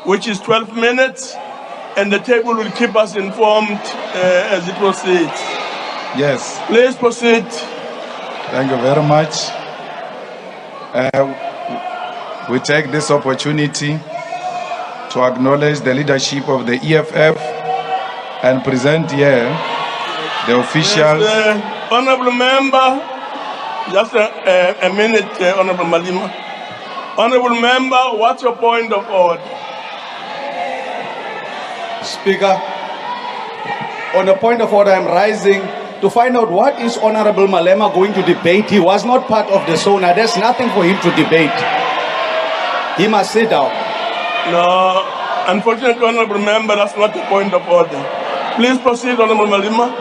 which is 12 minutes, and the table will keep us informed as it proceeds. Yes. Please proceed. Thank you very much. We take this opportunity to acknowledge the leadership of the EFF and present here the officials. Yes, Honorable Member, just a minute, Honorable Malema. Honorable Member, what's your point of order? Speaker, on a point of order, I'm rising to find out what is Honorable Malema going to debate. He was not part of the SONA. There's nothing for him to debate. He must sit down. No, unfortunately, Honorable Member, that's not the point of order. Please proceed, Honorable Malema.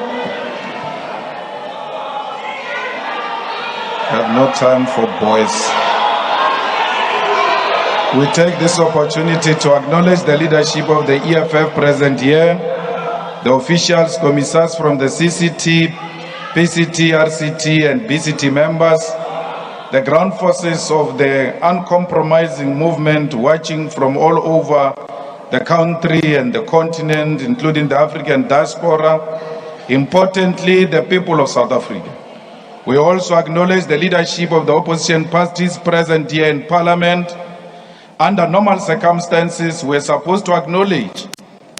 I have no time for boys. We take this opportunity to acknowledge the leadership of the EFF present here, the officials, commissars from the CCT, PCT, RCT, and BCT members, the ground forces of the uncompromising movement watching from all over the country and the continent, including the African diaspora, importantly, the people of South Africa. We also acknowledge the leadership of the opposition parties present here in Parliament. Under normal circumstances, we're supposed to acknowledge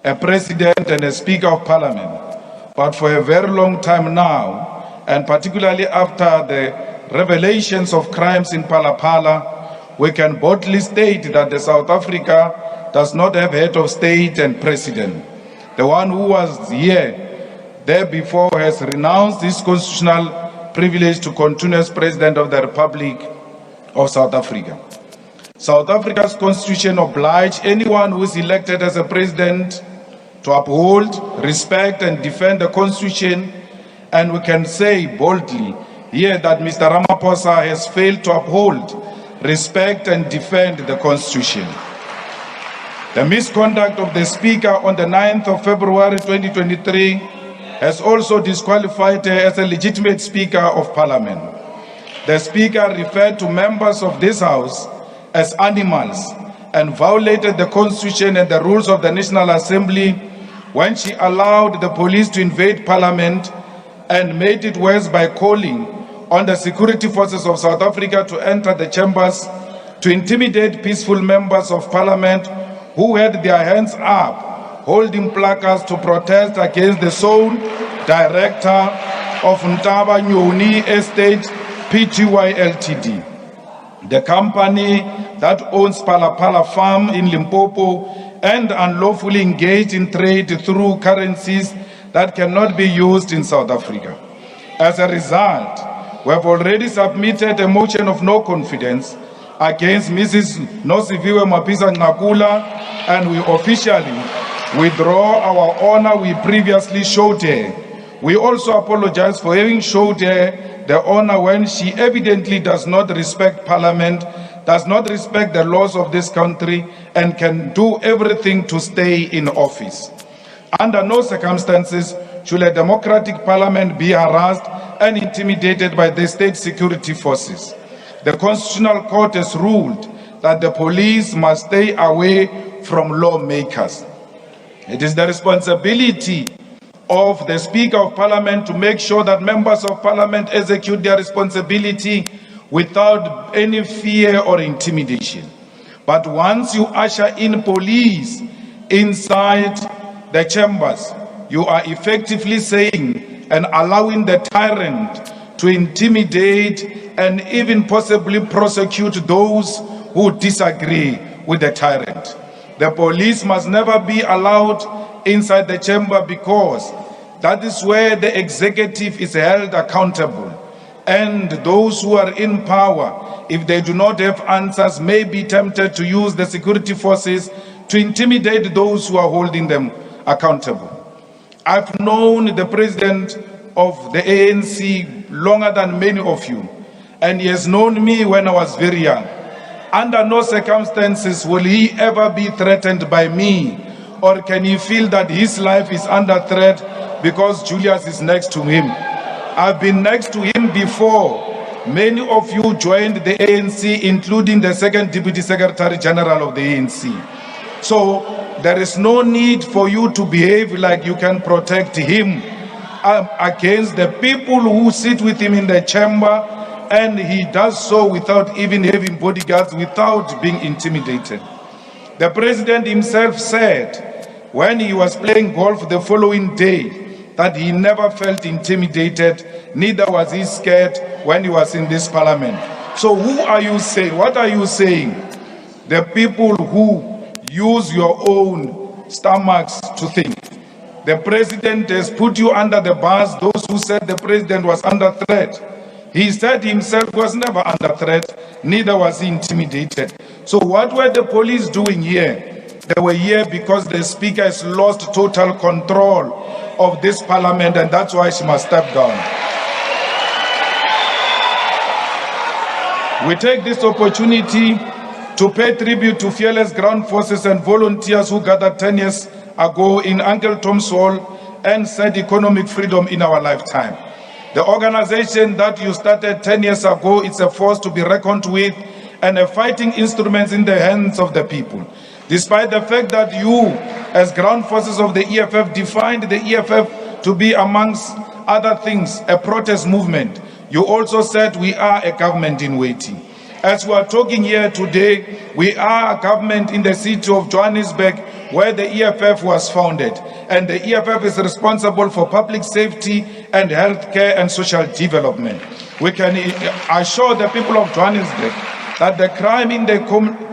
a president and a speaker of Parliament. But for a very long time now, and particularly after the revelations of crimes in Palapala, we can boldly state that the South Africa does not have head of state and president. The one who was there before has renounced his constitutional privilege to continue as President of the Republic of South Africa. South Africa's constitution obliges anyone who is elected as a president to uphold, respect, and defend the constitution, and we can say boldly here that Mr. Ramaphosa has failed to uphold, respect, and defend the constitution. The misconduct of the Speaker on the 9th of February 2023 has also disqualified her as a legitimate Speaker of Parliament. The Speaker referred to members of this House as animals and violated the Constitution and the rules of the National Assembly when she allowed the police to invade Parliament and made it worse by calling on the security forces of South Africa to enter the chambers to intimidate peaceful members of Parliament who had their hands up, holding placards to protest against the sole director of Ntaba Nyoni Estate Pty Ltd, the company that owns Palapala Farm in Limpopo and unlawfully engaged in trade through currencies that cannot be used in South Africa. As a result, we have already submitted a motion of no confidence against Mrs. Nosiviwe Mapisa Ngakula, and we officially withdraw our honor we previously showed her. We also apologize for having showed her the honor when she evidently does not respect Parliament, does not respect the laws of this country, and can do everything to stay in office. Under no circumstances should a democratic Parliament be harassed and intimidated by the state security forces. The Constitutional Court has ruled that the police must stay away from lawmakers. It is the responsibility of the Speaker of Parliament to make sure that members of Parliament execute their responsibility without any fear or intimidation. But once you usher in police inside the chambers, you are effectively saying and allowing the tyrant to intimidate and even possibly prosecute those who disagree with the tyrant. The police must never be allowed inside the chamber because that is where the executive is held accountable. And those who are in power, if they do not have answers, may be tempted to use the security forces to intimidate those who are holding them accountable. I've known the president of the ANC longer than many of you, and he has known me when I was very young. Under no circumstances will he ever be threatened by me, or can he feel that his life is under threat because Julius is next to him. I've been next to him before. Many of you joined the ANC, including the second Deputy Secretary General of the ANC. So there is no need for you to behave like you can protect him against the people who sit with him in the chamber, and he does so without even having bodyguards, without being intimidated. The president himself said when he was playing golf the following day that he never felt intimidated, neither was he scared when he was in this parliament. So who are you saying? What are you saying? The people who use your own stomachs to think. The president has put you under the bus, those who said the president was under threat. He said himself was never under threat, neither was he intimidated. So what were the police doing here? They were here because the speaker has lost total control of this parliament, and that's why she must step down. We take this opportunity to pay tribute to fearless ground forces and volunteers who gathered 10 years ago in Uncle Tom's Hall and said economic freedom in our lifetime. The organization that you started 10 years ago is a force to be reckoned with and a fighting instrument in the hands of the people. Despite the fact that you, as ground forces of the EFF, defined the EFF to be, amongst other things, a protest movement, you also said we are a government in waiting. As we are talking here today, we are a government in the city of Johannesburg, where the EFF was founded. And the EFF is responsible for public safety and healthcare and social development. We can assure the people of Johannesburg that the crime in the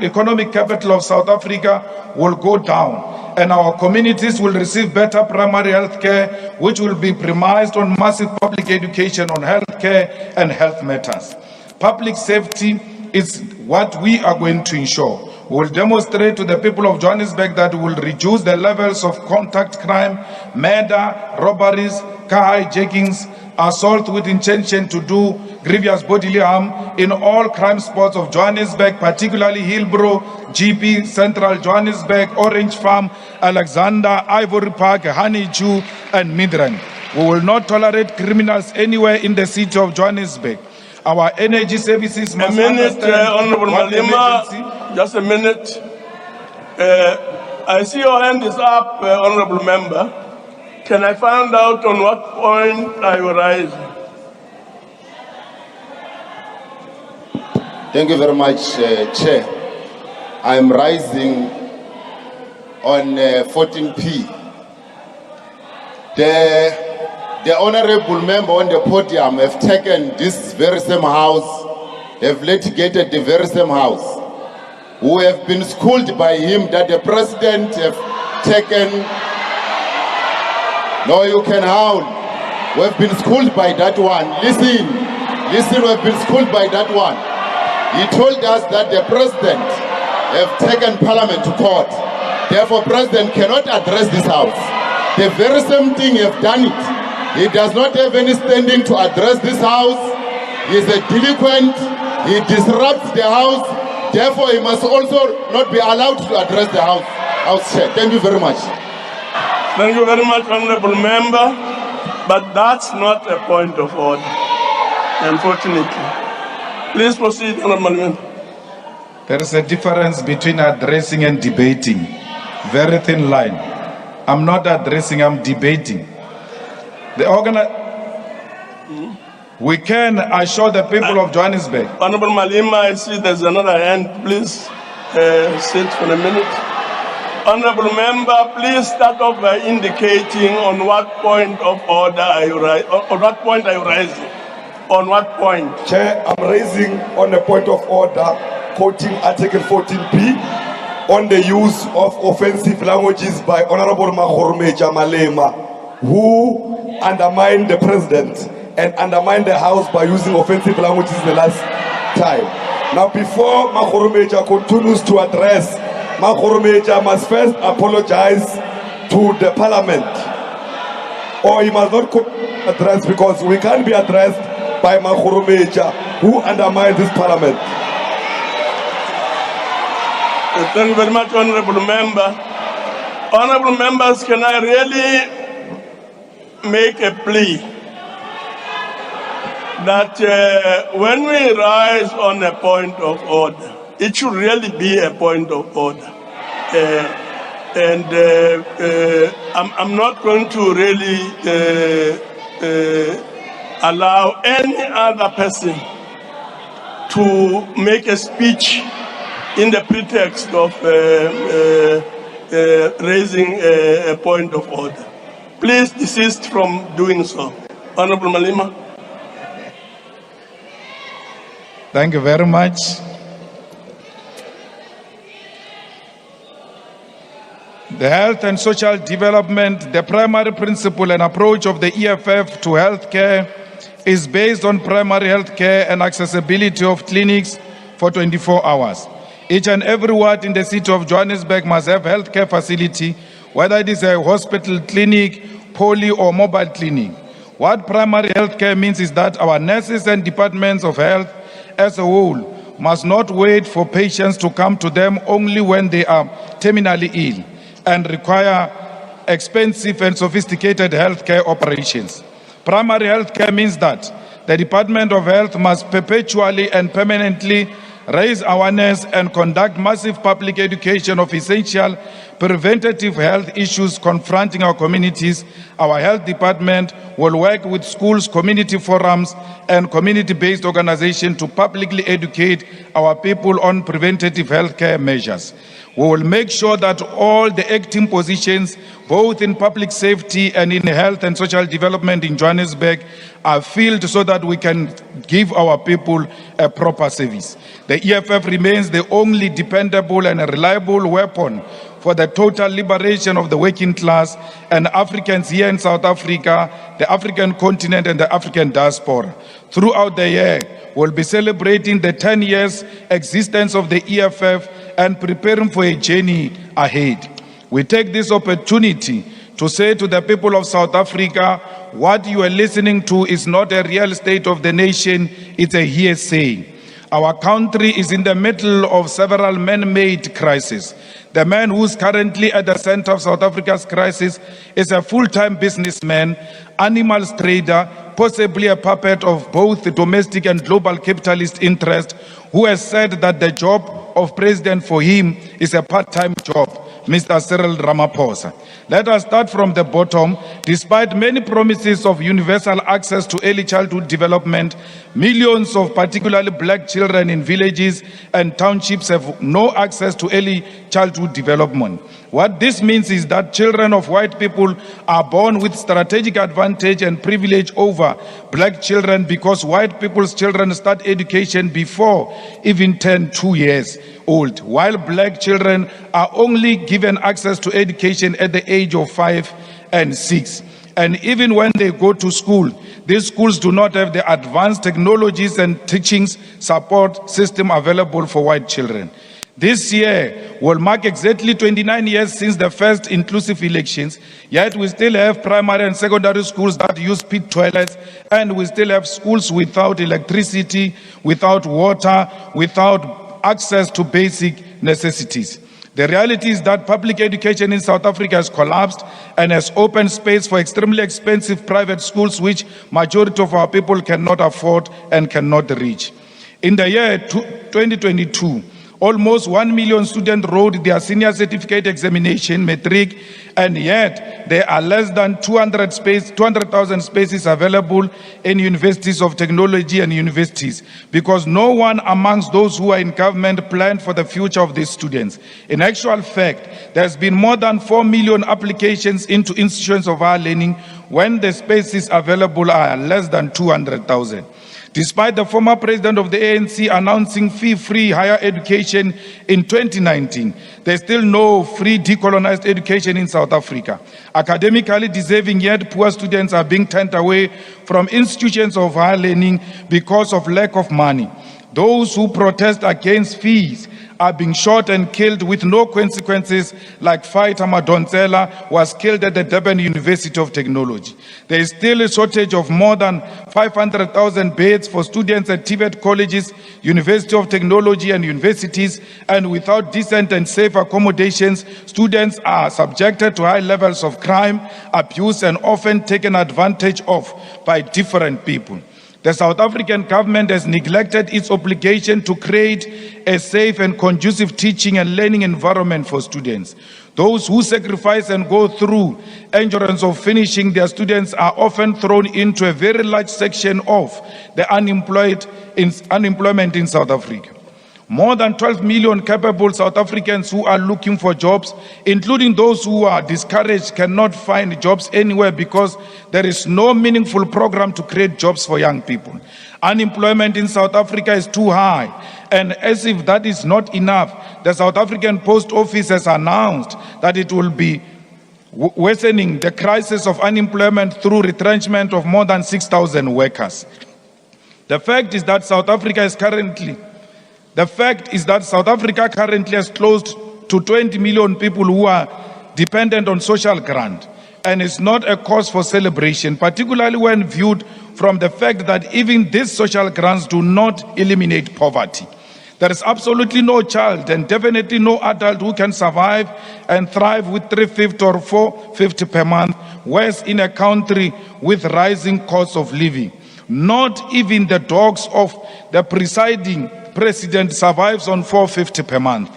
economic capital of South Africa will go down, and our communities will receive better primary health care, which will be premised on massive public education on health care and health matters. Public safety is what we are going to ensure. We will demonstrate to the people of Johannesburg that we will reduce the levels of contact crime, murder, robberies, car hijackings, assault with intention to do grievous bodily harm in all crime spots of Johannesburg, particularly Hillbrow, GP, Central Johannesburg, Orange Farm, Alexander, Ivory Park, Honeydew, and Midrand. We will not tolerate criminals anywhere in the city of Johannesburg. Our energy services must Honorable Malema, just a minute. I see your hand is up, Honorable Member. Can I find out on what point are you rising? Thank you very much, Chair. I am rising on 14P. The honorable member on the podium have taken this very same house, have litigated the very same house, who have been schooled by him that the president have taken. No, you can howl. We have been schooled by that one. Listen, we have been schooled by that one. He told us that the president have taken parliament to court. Therefore, president cannot address this house. The very same thing he have done it. He does not have any standing to address this house. He is a delinquent. He disrupts the house. Therefore, he must also not be allowed to address the house chair. Thank you very much. Thank you very much, Honorable Member. But that's not a point of order, unfortunately. Please proceed, Honorable Member. There is a difference between addressing and debating. Very thin line. I'm not addressing, I'm debating. We can assure the people of Johannesburg. Honorable Malema, I see there's another hand. Please sit for a minute. Honorable Member, please start off by indicating on what point of order are you rising. On what point are you rising? On what point? Chair, I'm raising on a point of order, quoting Article 14P, on the use of offensive languages by Honorable Malema, who undermined the president and undermined the house by using offensive languages the last time. Now, before Mahoromeja continues to address, Mahoromeja must first apologize to the parliament, or he must not address, because we can't be addressed by Mahoromeja, who undermined this parliament. Thank you very much, Honorable Member. Honorable Members, can I really make a plea that when we rise on a point of order, it should really be a point of order. I'm not going to really allow any other person to make a speech in the pretext of raising a point of order. Please desist from doing so. Honorable Malema. Thank you very much. The health and social development, the primary principle and approach of the EFF to healthcare is based on primary healthcare and accessibility of clinics for 24 hours. Each and every ward in the city of Johannesburg must have a healthcare facility, whether it is a hospital, clinic, poly or mobile clinic. What primary healthcare means is that our nurses and departments of health as a whole must not wait for patients to come to them only when they are terminally ill and require expensive and sophisticated healthcare operations. Primary healthcare means that the Department of Health must perpetually and permanently raise awareness and conduct massive public education of essential preventative health issues confronting our communities. Our health department will work with schools, community forums, and community-based organizations to publicly educate our people on preventative healthcare measures. We will make sure that all the acting positions, both in public safety and in health and social development in Johannesburg, are filled so that we can give our people a proper service. The EFF remains the only dependable and reliable weapon for the total liberation of the working class and Africans here in South Africa, the African continent, and the African diaspora. Throughout the year, we'll be celebrating the 10 years existence of the EFF and preparing for a journey ahead. We take this opportunity to say to the people of South Africa, what you are listening to is not a real state of the nation, it's a hearsay. Our country is in the middle of several man-made crises. The man who's currently at the center of South Africa's crisis is a full-time businessman, animals trader, possibly a puppet of both the domestic and global capitalist interest, who has said that the job of president for him is a part-time job, Mr. Cyril Ramaphosa. Let us start from the bottom. Despite many promises of universal access to early childhood development, millions of particularly black children in villages and townships have no access to early childhood development. What this means is that children of white people are born with strategic advantage and privilege over black children because white people's children start education before even turn 2 years old, while black children are only given access to education at the age of 5 and 6. And even when they go to school, these schools do not have the advanced technologies and teaching support system available for white children. This year will mark exactly 29 years since the first inclusive elections, yet we still have primary and secondary schools that use pit toilets, and we still have schools without electricity, without water, without access to basic necessities. The reality is that public education in South Africa has collapsed and has opened space for extremely expensive private schools which majority of our people cannot afford and cannot reach. In the year 2022, almost 1 million students wrote their senior certificate examination, matric, and yet there are less than 200,000 spaces available in universities of technology and universities because no one amongst those who are in government planned for the future of these students. In actual fact, there's been more than 4 million applications into institutions of higher learning when the spaces available are less than 200,000. Despite the former president of the ANC announcing fee-free higher education in 2019, there's still no free decolonized education in South Africa. Academically deserving yet poor students are being turned away from institutions of higher learning because of lack of money. Those who protest against fees are being shot and killed with no consequences, like fighter Madonsela was killed at the Durban University of Technology. There is still a shortage of more than 500,000 beds for students at TVET colleges, University of Technology and universities, and without decent and safe accommodations, students are subjected to high levels of crime, abuse, and often taken advantage of by different people. The South African government has neglected its obligation to create a safe and conducive teaching and learning environment for students. Those who sacrifice and go through endurance of finishing their students are often thrown into a very large section of the unemployment in South Africa. More than 12 million capable South Africans who are looking for jobs, including those who are discouraged, cannot find jobs anywhere because there is no meaningful program to create jobs for young people. Unemployment in South Africa is too high, and as if that is not enough, the South African Post Office has announced that it will be worsening the crisis of unemployment through retrenchment of more than 6,000 workers. The fact is that South Africa currently has close to 20 million people who are dependent on social grant, and it's not a cause for celebration, particularly when viewed from the fact that even these social grants do not eliminate poverty. There is absolutely no child and definitely no adult who can survive and thrive with $350 or $450 per month, whereas in a country with rising costs of living. Not even the dogs of the presiding president survives on $450 per month.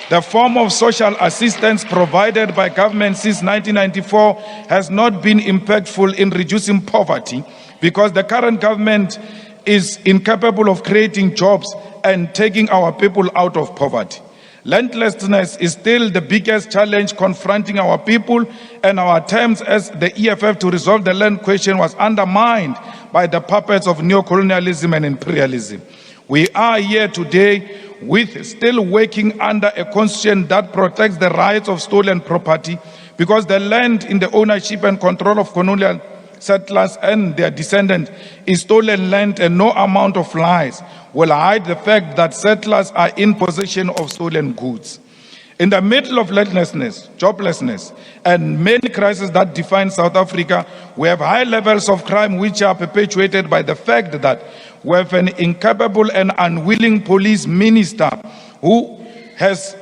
The form of social assistance provided by government since 1994 has not been impactful in reducing poverty because the current government is incapable of creating jobs and taking our people out of poverty. Landlessness is still the biggest challenge confronting our people, and our attempts as the EFF to resolve the land question was undermined by the puppets of neocolonialism and imperialism. We are here today with still working under a constitution that protects the rights of stolen property because the land in the ownership and control of colonial settlers and their descendants is stolen land, and no amount of lies will hide the fact that settlers are in possession of stolen goods. In the middle of landlessness, joblessness, and many crises that define South Africa, we have high levels of crime which are perpetuated by the fact that we have an incapable and unwilling police minister who has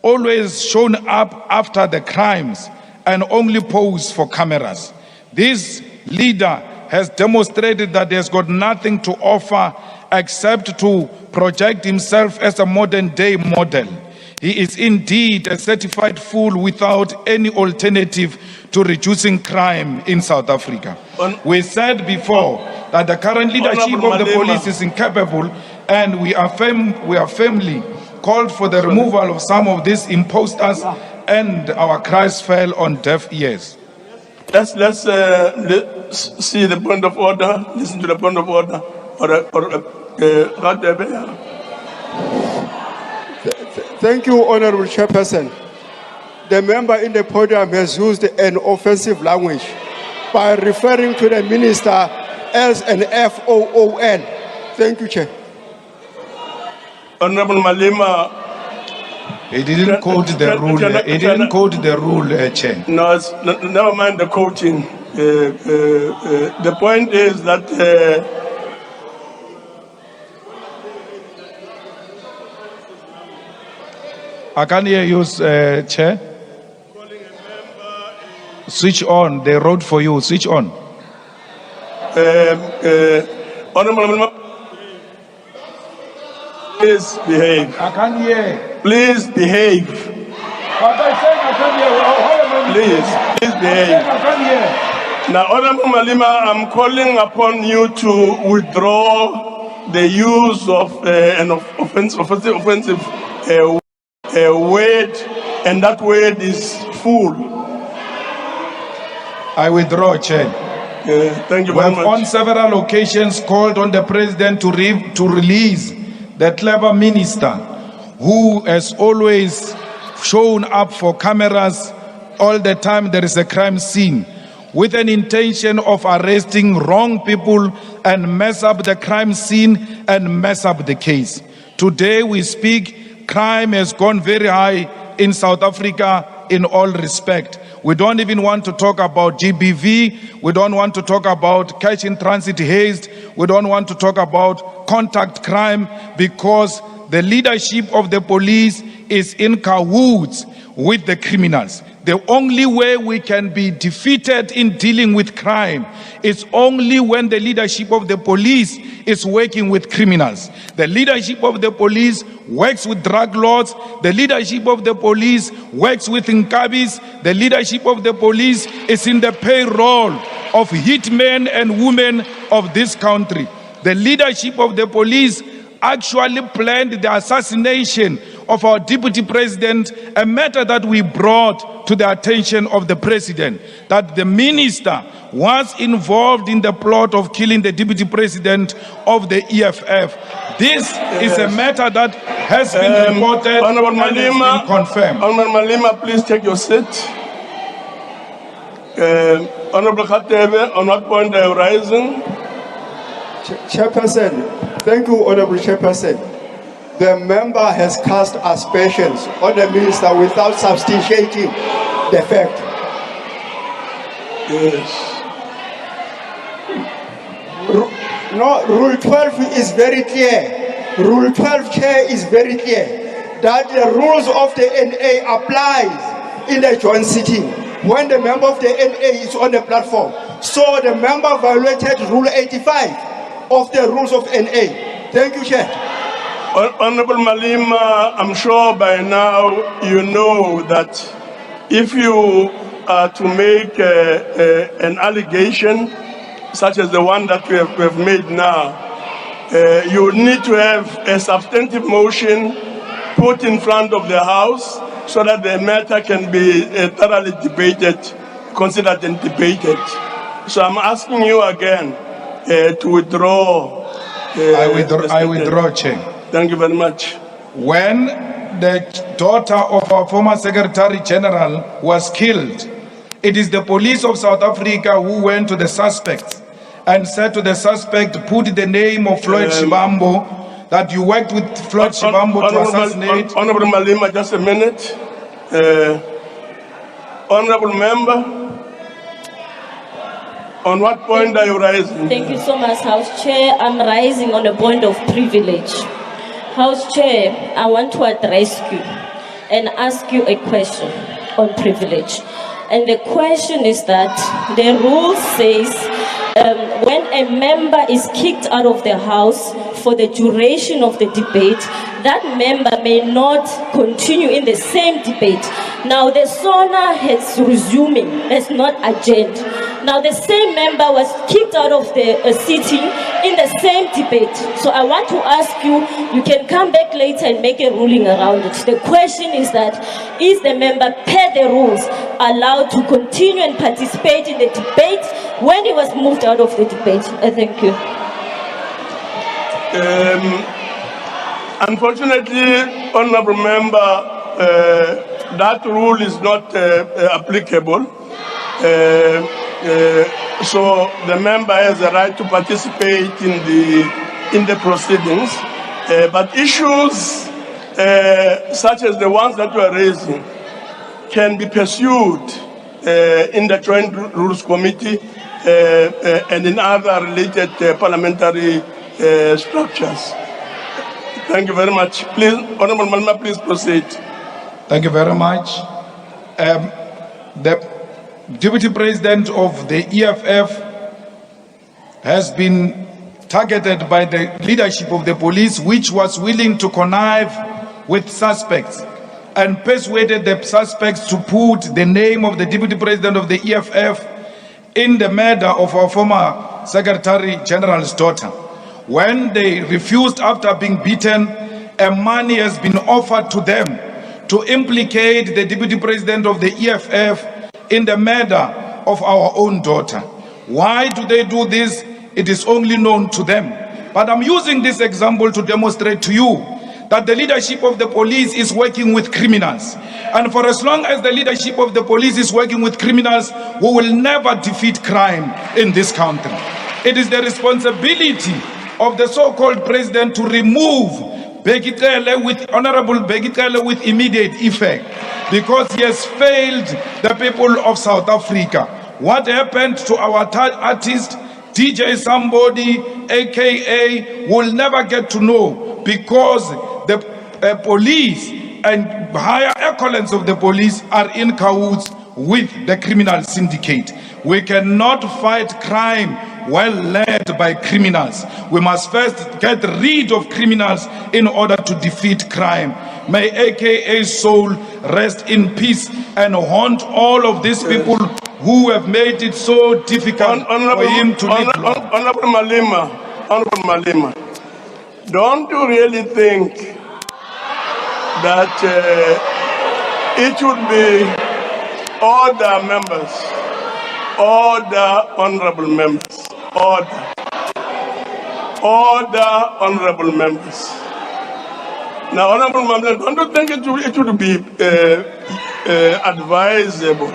always shown up after the crimes and only pose for cameras. This leader has demonstrated that he has got nothing to offer except to project himself as a modern-day model. He is indeed a certified fool without any alternative to reducing crime in South Africa. We said before that the current leadership of the police is incapable, and we are firmly called for the removal of some of these imposters, and our cries fell on deaf ears. Let's see the point of order, listen to the point of order. Thank you, Honorable Chairperson. The member in the podium has used an offensive language by referring to the minister as an FOON. Thank you, Chair. Honorable Malema. He didn't quote the rule. He didn't quote the rule, Chair. No, never mind the quoting. The point is that I can't hear you, Chair. Switch on. They wrote for you. Switch on. Honorable Malema, please behave. I can't hear. Please behave. But I said I can't hear. Please behave. I can't hear. Now, Honorable Malema, I'm calling upon you to withdraw the use of an offensive word, and that word is fool. I withdraw, Chair. Thank you We very have much. on several occasions called on the President to release the clever minister who has always shown up for cameras all the time there is a crime scene with an intention of arresting wrong people and mess up the crime scene and mess up the case. Today we speak, crime has gone very high in South Africa in all respect. We don't even want to talk about GBV. We don't want to talk about cash in transit haste. We don't want to talk about contact crime because the leadership of the police is in cahoots with the criminals. The only way we can be defeated in dealing with crime is only when the leadership of the police is working with criminals. The leadership of the police works with drug lords. The leadership of the police works with Nkabis. The leadership of the police is in the payroll of hitmen and women of this country. The leadership of the police actually planned the assassination of our deputy president, a matter that we brought to the attention of the president, that the minister was involved in the plot of killing the deputy president of the EFF. This is a matter that has been reported Honorable and has Malema, been confirmed. Honorable Malema, please take your seat. Honorable Khatebe, on what point are you rising? Chairperson, thank you, Honorable Chairperson. The member has cast aspersions on the minister without substantiating the fact. Yes. No, Rule 12 is very clear. Rule 12, Chair, is very clear that the rules of the NA applies in the joint sitting when the member of the NA is on the platform. So the member violated Rule 85 of the rules of NA. Thank you, Chair. Honorable Malema, I'm sure by now you know that if you are to make an allegation such as the one that we have made now, you need to have a substantive motion put in front of the House so that the matter can be thoroughly debated, considered and debated. So I'm asking you again to withdraw. I withdraw, Chair. Thank you very much. When the daughter of our former Secretary General was killed, it is the police of South Africa who went to the suspect and said to the suspect, put the name of Floyd Shivambo, that you worked with Floyd Shivambo to assassinate. Honorable Malema, just a minute. Honorable member, on what point are you rising? Thank you so much, House Chair. I'm rising on a point of privilege. House Chair, I want to address you and ask you a question on privilege. And the question is that the rule says when a member is kicked out of the House for the duration of the debate, that member may not continue in the same debate. Now the SONA has resuming, has not adjourned. Now the same member was kicked out of the sitting in the same debate. So I want to ask you, you can come back later and make a ruling around it. The question is that, is the member per the rules allowed to continue and participate in the debate when he was moved out of the debate? Thank you. Unfortunately, honorable member, that rule is not applicable. So the member has a right to participate in the proceedings, but issues such as the ones that you are raising can be pursued in the Joint Rules Committee and in other related parliamentary structures. Thank you very much. Please, Honorable Malema, please proceed. Thank you very much. The Deputy President of the EFF has been targeted by the leadership of the police, which was willing to connive with suspects and persuaded the suspects to put the name of the Deputy President of the EFF in the murder of our former Secretary General's daughter. When they refused after being beaten, money has been offered to them to implicate the Deputy President of the EFF in the murder of our own daughter. Why do they do this? It is only known to them. But I'm using this example to demonstrate to you that the leadership of the police is working with criminals. And for as long as the leadership of the police is working with criminals, we will never defeat crime in this country. It is the responsibility of the so-called president to remove Honorable Begitele with immediate effect, because he has failed the people of South Africa. What happened to our artist, DJ Somebody, aka, will never get to know, because the police and higher echelons of the police are in cahoots with the criminal syndicate. We cannot fight crime well led by criminals. We must first get rid of criminals in order to defeat crime. May AKA's soul rest in peace and haunt all of these people who have made it so difficult for him to live long. Honorable Malema, don't you really think that it should be all the members, all the honorable members, all the honorable members. Now, honorable members, don't you think it should be advisable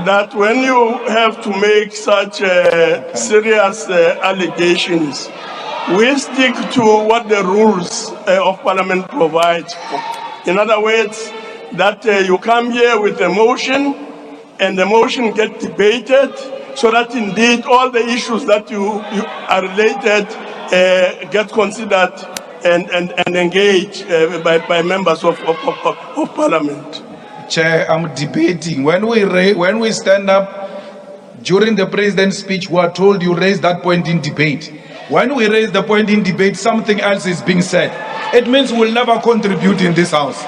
that when you have to make such serious allegations, we stick to what the rules of Parliament provide for. In other words, that you come here with a motion and the motion gets debated so that indeed all the issues that you are related get considered and engaged by members of Parliament. Chair, I'm debating. When we stand up during the president's speech, we are told you raise that point in debate. When we raise the point in debate, something else is being said. It means we'll never contribute in this house.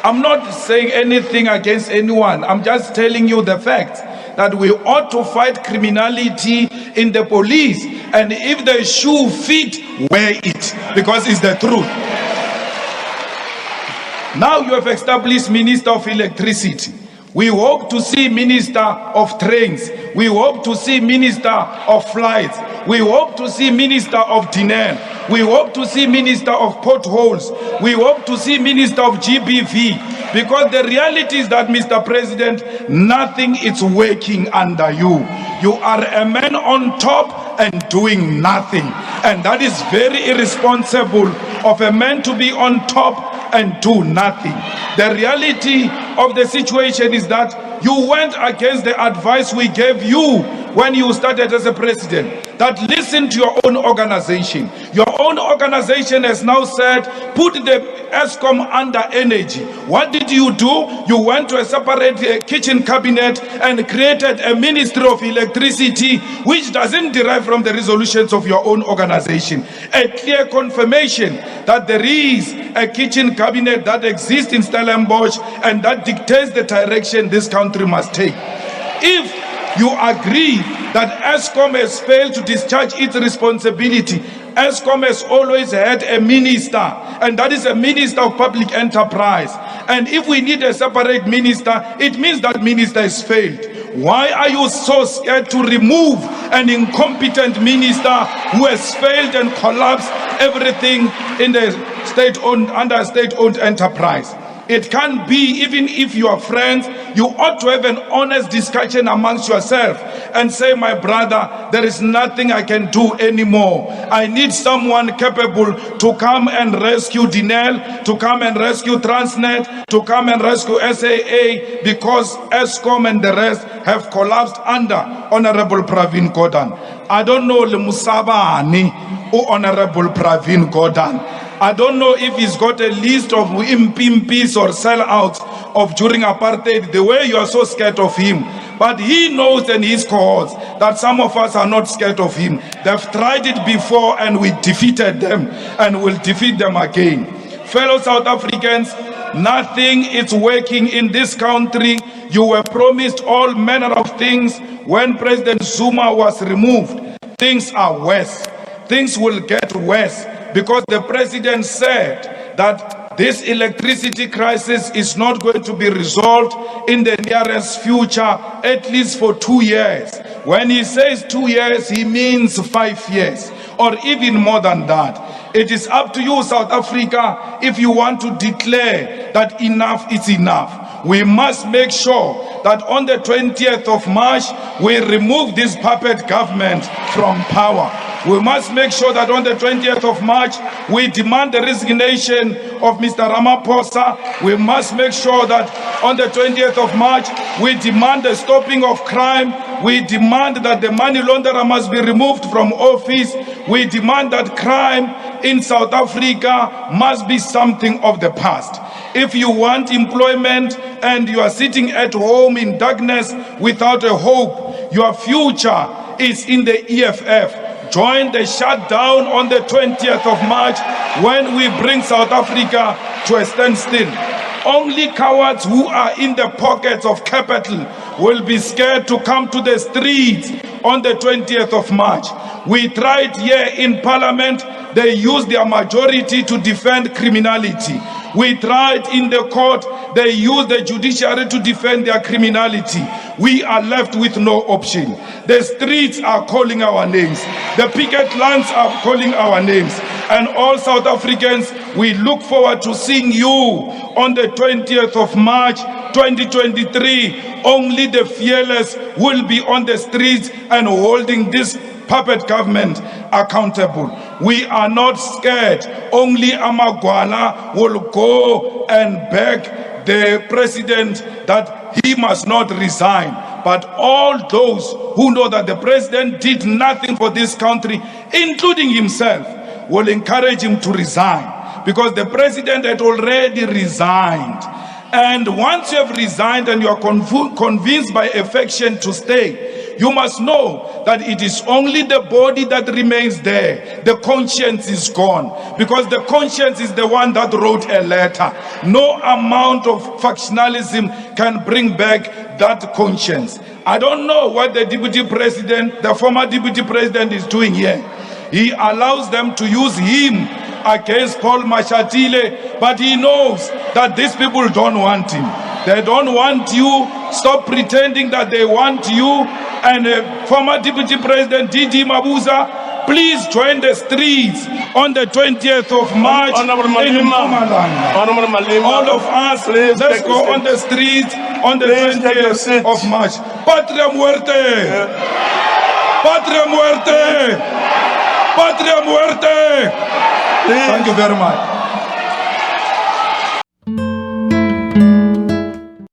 I'm not saying anything against anyone. I'm just telling you the fact that we ought to fight criminality in the police. And if the shoe fit, wear it, because it's the truth. Now you have established Minister of Electricity. We hope to see Minister of Trains. We hope to see Minister of Flights. We hope to see Minister of Dinner. We hope to see Minister of Potholes. We hope to see Minister of GBV. Because the reality is that, Mr. President, nothing is working under you. You are a man on top and doing nothing. And that is very irresponsible of a man to be on top and do nothing. The reality of the situation is that you went against the advice we gave you when you started as a president, that listen to your own organization. Your own organization has now said, put the ESCOM under energy. What did you do? You went to a separate kitchen cabinet and created a Ministry of Electricity, which doesn't derive from the resolutions of your own organization. A clear confirmation that there is a kitchen cabinet that exists in Stellenbosch and that dictates the direction this country must take. If you agree that ESCOM has failed to discharge its responsibility, ESCOM has always had a minister, and that is a minister of public enterprise. And if we need a separate minister, it means that minister has failed. Why are you so scared to remove an incompetent minister who has failed and collapsed everything in the state-owned, under a state-owned enterprise? It can't be, even if you are friends, you ought to have an honest discussion amongst yourself and say, my brother, there is nothing I can do anymore. I need someone capable to come and rescue Dinel, to come and rescue Transnet, to come and rescue SAA, because ESCOM and the rest have collapsed under Honorable Pravin Gordhan. I don't know Lemusabani or Honorable Pravin Gordhan. I don't know if he's got a list of impimpis or sellouts of during apartheid, the way you are so scared of him. But he knows and his cohorts that some of us are not scared of him. They've tried it before and we defeated them and will defeat them again. Fellow South Africans, nothing is working in this country. You were promised all manner of things when President Zuma was removed. Things are worse. Things will get worse. Because the president said that this electricity crisis is not going to be resolved in the nearest future, at least for 2 years. When he says 2 years, he means 5 years, or even more than that. It is up to you, South Africa, if you want to declare that enough is enough. We must make sure that on the 20th of March, we remove this puppet government from power. We must make sure that on the 20th of March, we demand the resignation of Mr. Ramaphosa. We must make sure that on the 20th of March, we demand the stopping of crime. We demand that the money launderer must be removed from office. We demand that crime in South Africa must be something of the past. If you want employment and you are sitting at home in darkness without a hope, your future is in the EFF. Join the shutdown on the 20th of March when we bring South Africa to a standstill. Only cowards who are in the pockets of capital will be scared to come to the streets on the 20th of March. We tried here in Parliament. They used their majority to defend criminality. We tried in the court. They used the judiciary to defend their criminality. We are left with no option. The streets are calling our names. The picket lines are calling our names. And all South Africans, we look forward to seeing you on the 20th of March 2023. Only the fearless will be on the streets and holding this puppet government accountable. We are not scared. Only Amagwala will go and beg the president that he must not resign. But all those who know that the president did nothing for this country, including himself, will encourage him to resign, because the president had already resigned. And once you have resigned and you are convinced by affection to stay, you must know that it is only the body that remains there. The conscience is gone, because the conscience is the one that wrote a letter. No amount of factionalism can bring back that conscience. I don't know what the deputy president, the former deputy president, is doing here. He allows them to use him against Paul Mashatile, but he knows that these people don't want him. They don't want you. Stop pretending that they want you. And former Deputy President Didi Mabuza, please join the streets on the 20th of March in Mpumalanga. All of us, please, let's go on the streets on the 20th of March. Patria muerte! Patria muerte! Patria muerte! Thank you very much.